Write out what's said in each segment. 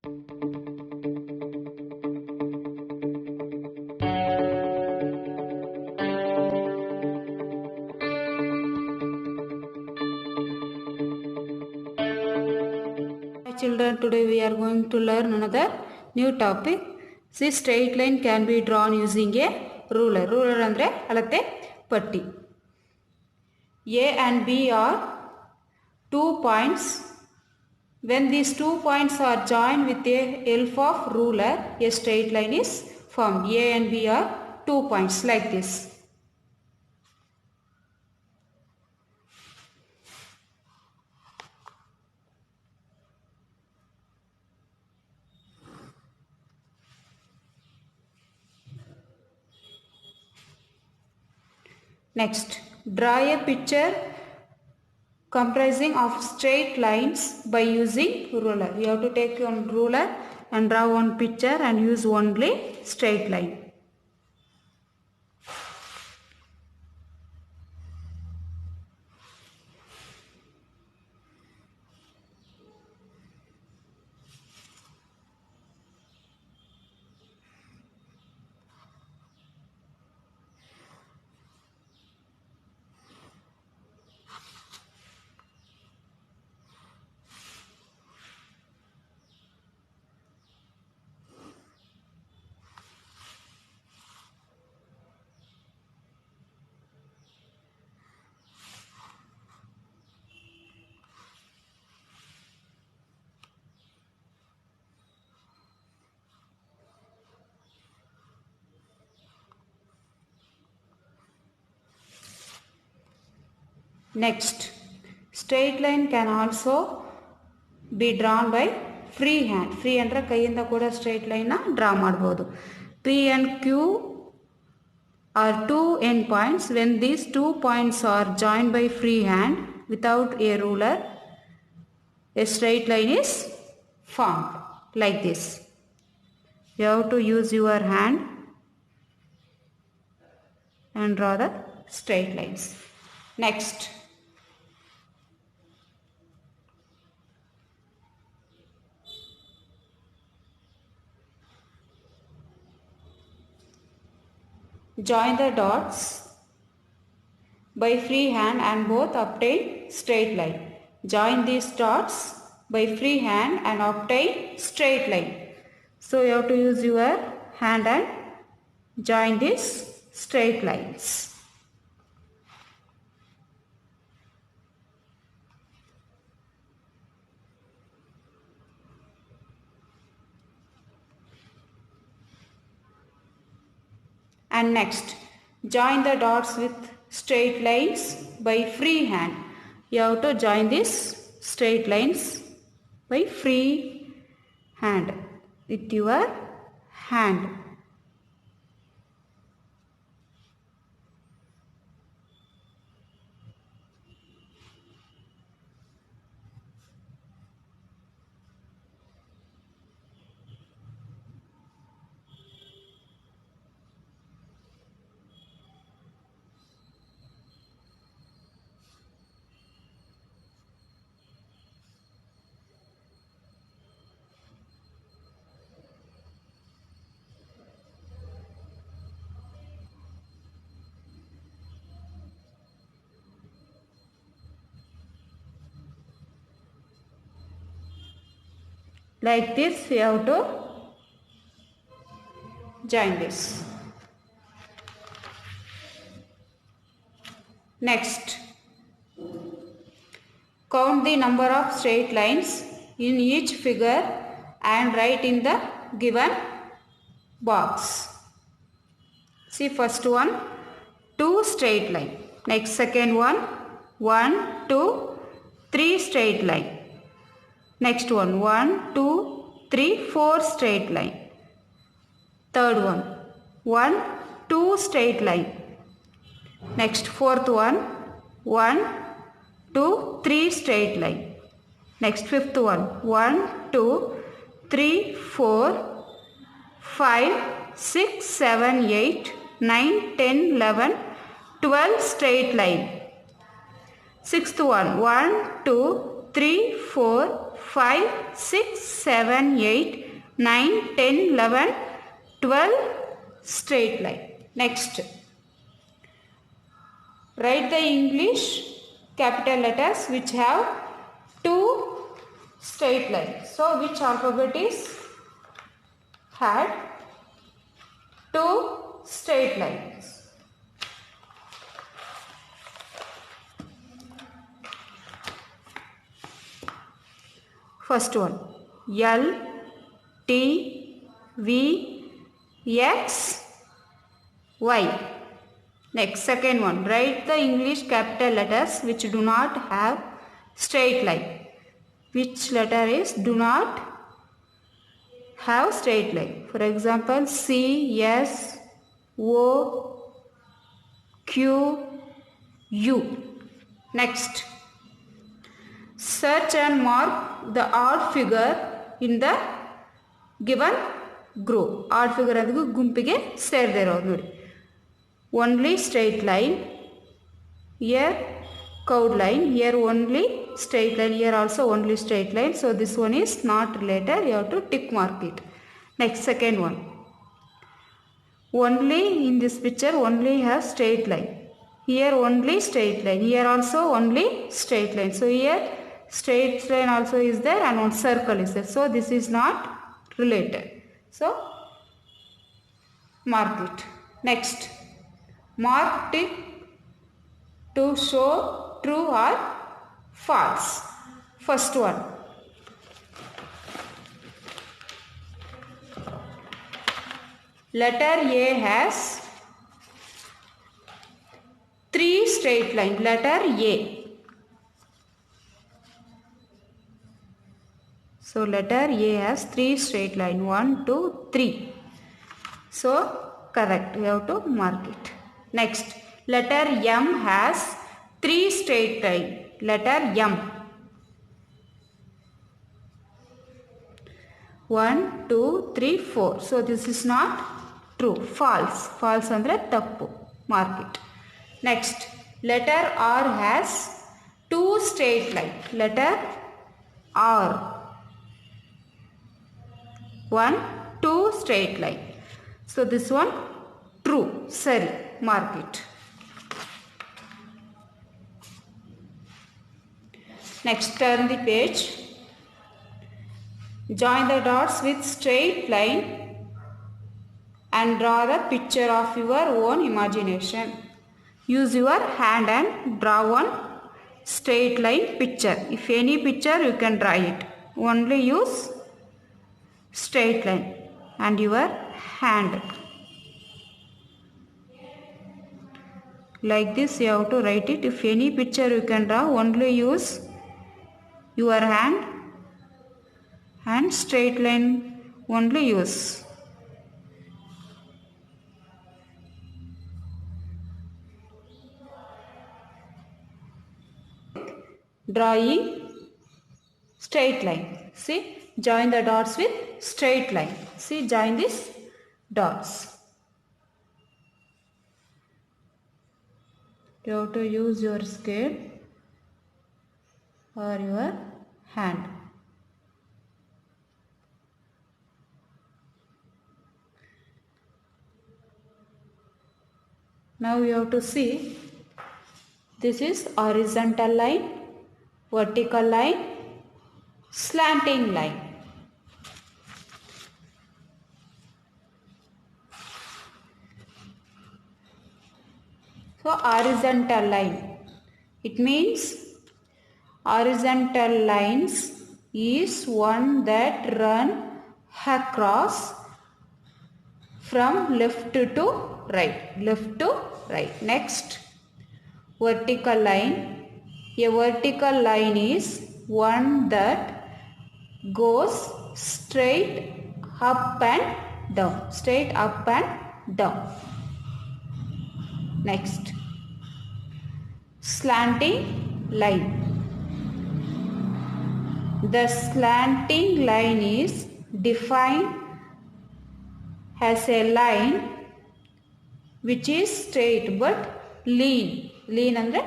Children, today we are going to learn another new topic. See, straight line can be drawn using a ruler. Ruler andre alate patti. A and B are 2 points. When these 2 points are joined with the help of ruler, a straight line is formed. A and B are 2 points like this. Next, draw a picture comprising of straight lines by using ruler. You have to take one ruler and draw one picture and use only straight line. Next, straight line can also be drawn by free hand. Free andre kaiinda kuda straight line na draw madbodu. P and Q are two end points. When these 2 points are joined by free hand without a ruler, a straight line is formed like this. You have to use your hand and draw the straight lines. Next, join the dots by free hand and both obtain straight line. Join these dots by free hand and obtain straight line. So you have to use your hand and join these straight lines. And next, join the dots with straight lines by free hand. You have to join these straight lines by free hand with your hand. Like this, you have to join this. Next, count the number of straight lines in each figure and write in the given box. See, first one, 2 straight line. Next, second one, 1, 2, 3 straight line. Next one, 1, 2, 3, 4 straight line. Third one, 1, 2 straight line. Next, fourth one, 1, 2, 3 straight line. Next, fifth one, 1, 2, 3, 4, 5, 6, 7, 8, 9, 10, 11, 12 straight line. Sixth one, 1, 2, 3, 4, 5, 6, 7, 8, 9, 10, 11, 12 straight line. Next, write the English capital letters which have 2 straight lines. So which alphabet is had 2 straight lines? First one, L, T, V, X, Y. Next, second one, write the English capital letters which do not have straight line. Which letter is do not have straight line? For example, C, S, O, Q, U. Next, search and mark the odd figure in the given group. Odd figure adhu gumpige ಸೇರಿದಿರೋದು ನೋಡಿ. Only straight line, here curved line, here only straight line, here also only straight line. So this one is not related, you have to tick mark it. Next, second one, only in this picture only has straight line, here only straight line, here also only straight line. So here straight line also is there and one circle is there. So this is not related. So mark it. Next, mark tick to show true or false. First one, letter A has 3 straight lines. Letter A. So letter A has 3 straight lines. 1, 2, 3. So correct. We have to mark it. Next, letter M has 3 straight lines. Letter M. 1, 2, 3, 4. So this is not true. False. False andre tappu. Mark it. Next, letter R has 2 straight lines. Letter R. 1, 2 straight line. So this one true. Sorry. Mark it. Next, turn the page. Join the dots with straight line and draw the picture of your own imagination. Use your hand and draw one straight line picture. If any picture you can draw it. Only use straight line and your hand. Like this you have to write it. If any picture you can draw, only use your hand and straight line only use. Drawing straight line. See, join the dots with straight line. See, join these dots. You have to use your scale or your hand. Now you have to see, this is horizontal line, vertical line, slanting line. So horizontal line, it means horizontal lines is one that run across from left to right, left to right. Next, vertical line. A vertical line is one that goes straight up and down, straight up and down. Next, slanting line. The slanting line is defined as a line which is straight but lean. Lean andre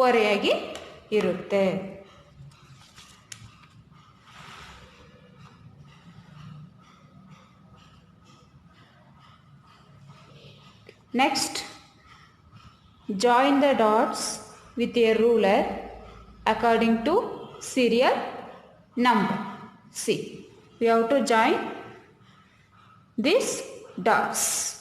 ಓರೆಯಾಗಿ ಇರುತ್ತೆ. Next, join the dots with a ruler according to serial number. See, we have to join these dots.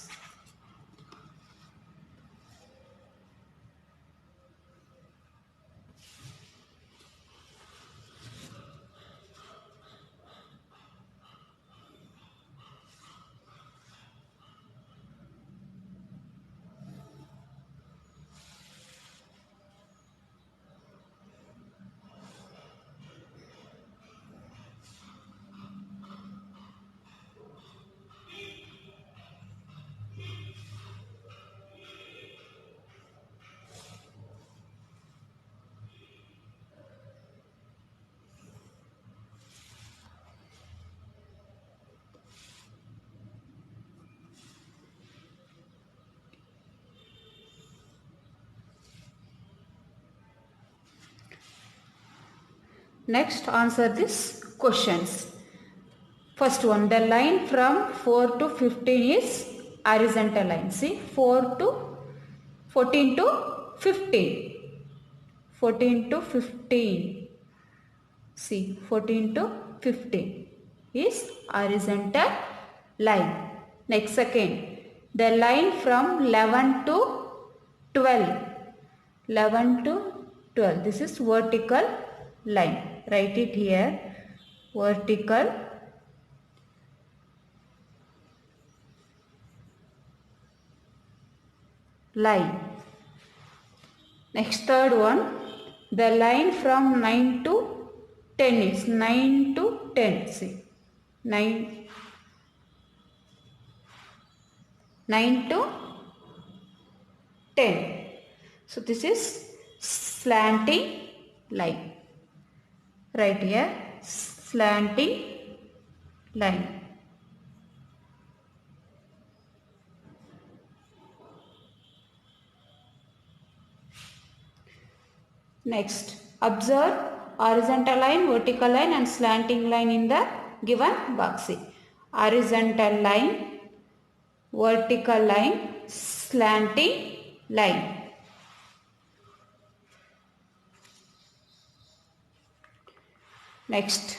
Next, answer these questions. First one, the line from 4 to 15 is horizontal line. See, 4 to 14 to 15. 14 to 15. See, 14 to 15 is horizontal line. Next, second, the line from 11 to 12. 11 to 12. This is vertical line. Write it here. Vertical line. Next, third one, the line from 9 to 10 is 9 to 10. See, 9 to 10. So this is slanting line. Right here, slanting line. Next, observe horizontal line, vertical line and slanting line in the given box. See, horizontal line, vertical line, slanting line. Next,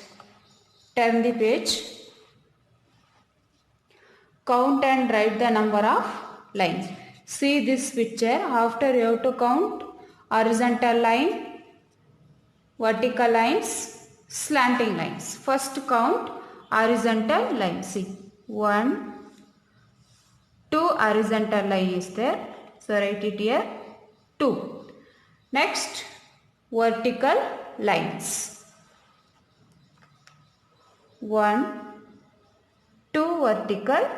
turn the page. Count and write the number of lines. See this picture. After you have to count horizontal line, vertical lines, slanting lines. First count horizontal line. See, 1, 2 horizontal line is there. So write it here, 2. Next, vertical lines. 1, 2 vertical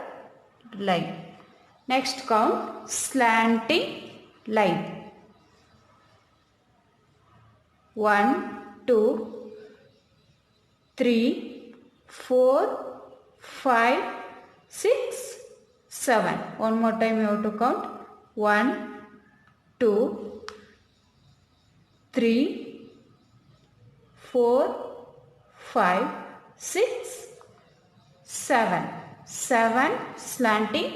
line. Next count slanting line. 1, 2, 3, 4, 5, 6, 7. One more time you have to count. 1, 2, 3, 4, 5, 6, 7. 7 slanting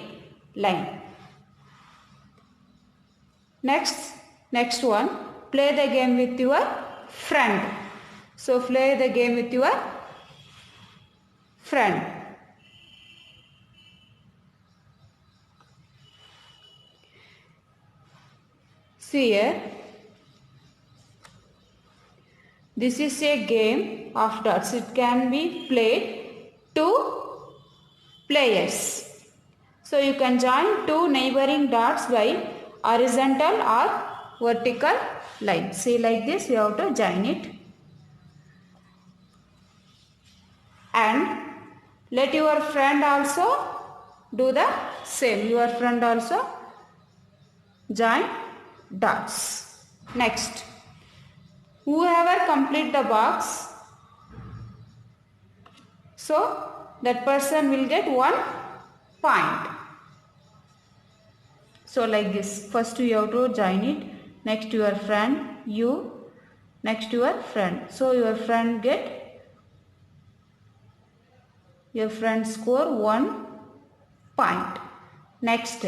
line. Next one, play the game with your friend. So play the game with your friend. See here, this is a game of dots. It can be played 2 players. So you can join 2 neighboring dots by horizontal or vertical line. See, like this you have to join it. And let your friend also do the same. Your friend also join dots. Next, whoever complete the box, so that person will get 1 point. So like this, first you have to join it, next your friend, you, next your friend. So your friend score 1 point. Next,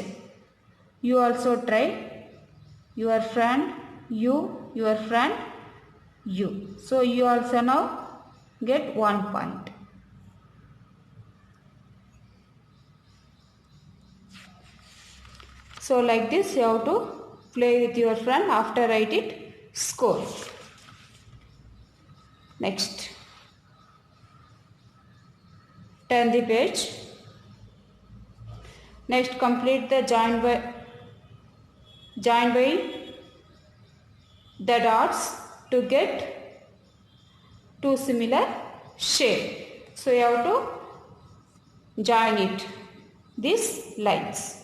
You also try. Your friend, you, your friend, you. So you also now get 1 point. So like this you have to play with your friend. After write it, score. Next, turn the page. Next, complete the join by the dots to get two similar shape. So you have to join it, these lines.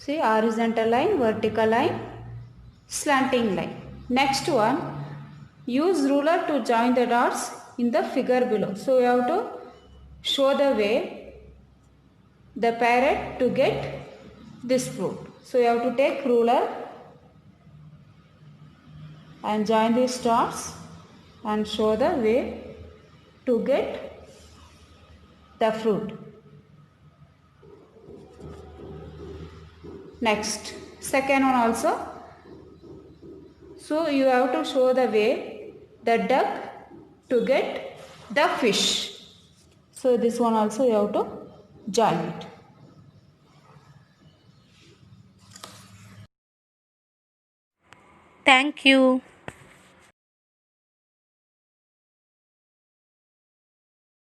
See, horizontal line, vertical line, slanting line. Next one, use ruler to join the dots in the figure below. So you have to show the way the parrot to get this fruit. So you have to take ruler and join these dots and show the way to get the fruit. Next, second one also. So you have to show the way the duck to get the fish. So this one also you have to join it. Thank you.